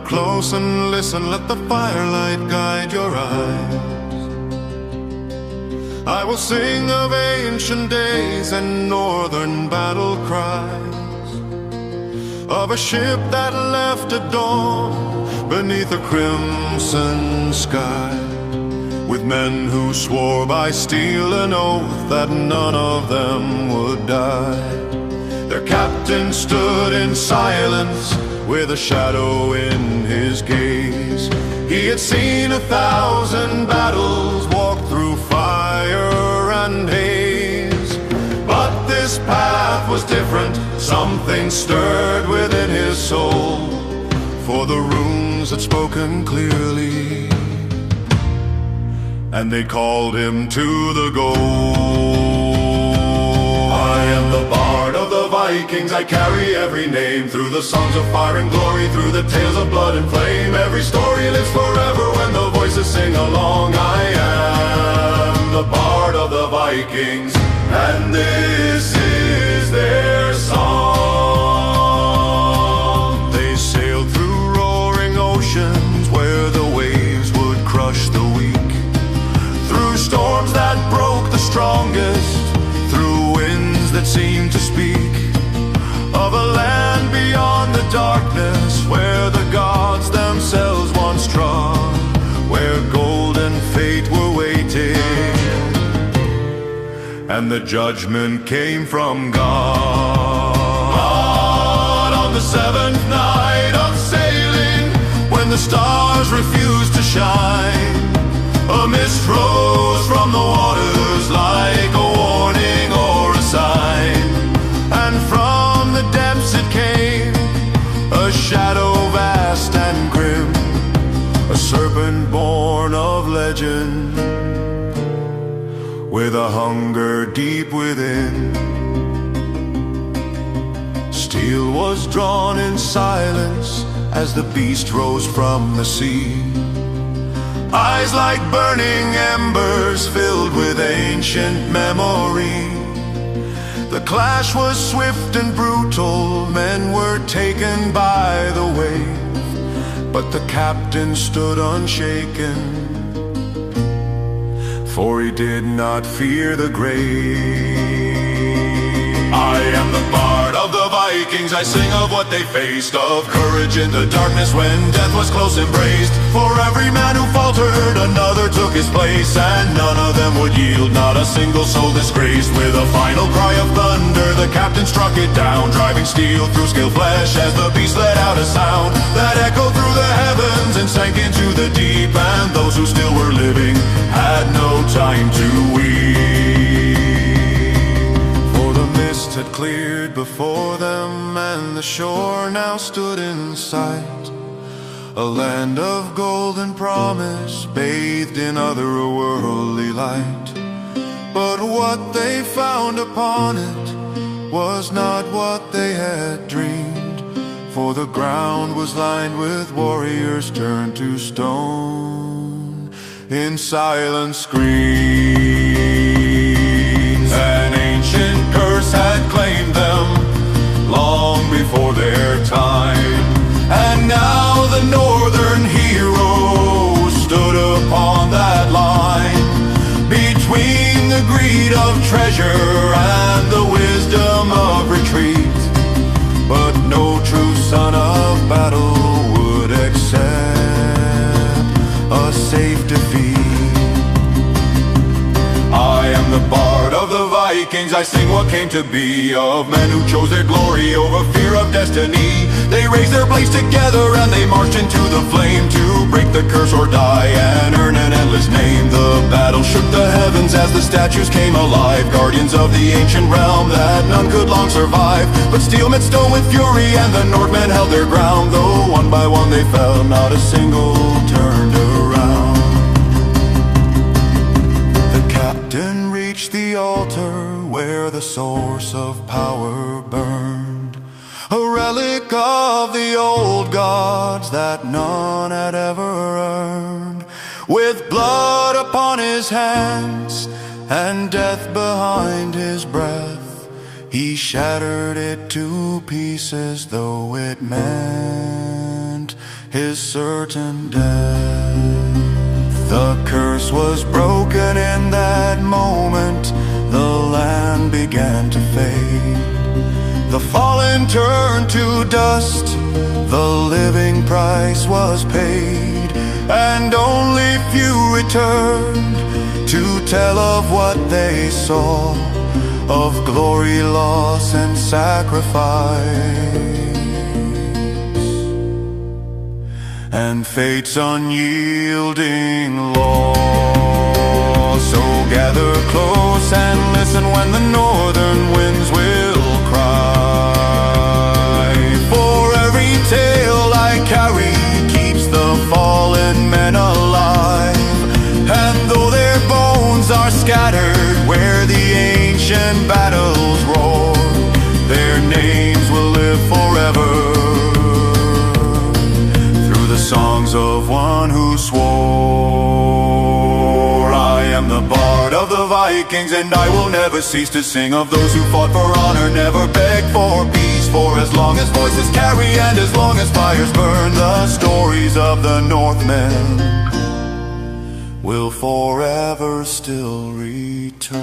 Look close and listen, let the firelight guide your eyes. I will sing of ancient days and northern battle cries, of a ship that left at dawn beneath a crimson sky, with men who swore by steel an oath that none of them would die. Their captain stood in silence with a shadow in his gaze. He had seen 1,000 battles, walked through fire and haze. But this path was different, something stirred within his soul, for the runes had spoken clearly, and they called him to the goal. I am the bard of the Vikings, I carry every name, through the songs of fire and glory, through the tales of blood and flame. Every story lives forever when the voices sing along. I am the bard of the Vikings, and this is their song. They sailed through roaring oceans where the waves would crush the weak, through storms that broke the strongest, through winds that seemed to speak of a land beyond the darkness, where the gods themselves once trod, where gold and fate were waiting, and the judgment came from God. But on the seventh night of sailing, when the stars refused to shine, a mist rose from the waters like a warning or a sign, and from the depths it came, a shadow vast and grim, a serpent born of legend, with a hunger deep within. Steel was drawn in silence as the beast rose from the sea, eyes like burning embers filled with ancient memory. The clash was swift and brutal, men were taken by the wave, but the captain stood unshaken, for he did not fear the grave. I am the bard of the Vikings, I sing of what they faced, of courage in the darkness when death was close embraced. For every man who faltered, another took his place, and none of them would yield, not a single soul disgraced. With a final cry of thunder, the captain struck it down, driving steel through scaled flesh as the beast let out a sound that echoed through the heavens and sank into the deep, and those who still were living had no time to weep. Had cleared before them, and the shore now stood in sight, a land of golden promise, bathed in otherworldly light. But what they found upon it was not what they had dreamed, for the ground was lined with warriors turned to stone, in silent screams. An ancient curse had claimed them long before their time, and now the northern heroes stood upon that line, between the greed of treasure and the wisdom of retreat. But no true son of battle would accept a safe defeat. I am the bard of the Vikings, I sing what came to be, of men who chose their glory over fear of destiny. They raised their blades together and they marched into the flame, to break the curse or die and earn an endless name. The battle shook the heavens as the statues came alive, guardians of the ancient realm that none could long survive. But steel met stone with fury and the Northmen held their ground, though one by one they fell, not a single turned around. Captain reached the altar where the source of power burned, a relic of the old gods that none had ever earned. With blood upon his hands and death behind his breath, he shattered it to pieces, though it meant his certain death. The curse was broken in that moment. The land began to fade. The fallen turned to dust. The living price was paid, and only few returned to tell of what they saw, of glory, loss, and sacrifice, and fate's unyielding law. So gather close and listen when the northern winds will cry. For every tale I carry keeps the fallen men alive, and though their bones are scattered where the ancient battles roar, their names will live forever through the songs of one who swore. I am the bard of the Vikings, and I will never cease to sing of those who fought for honor, never beg for peace. For as long as voices carry and as long as fires burn, the stories of the Northmen will forever still return.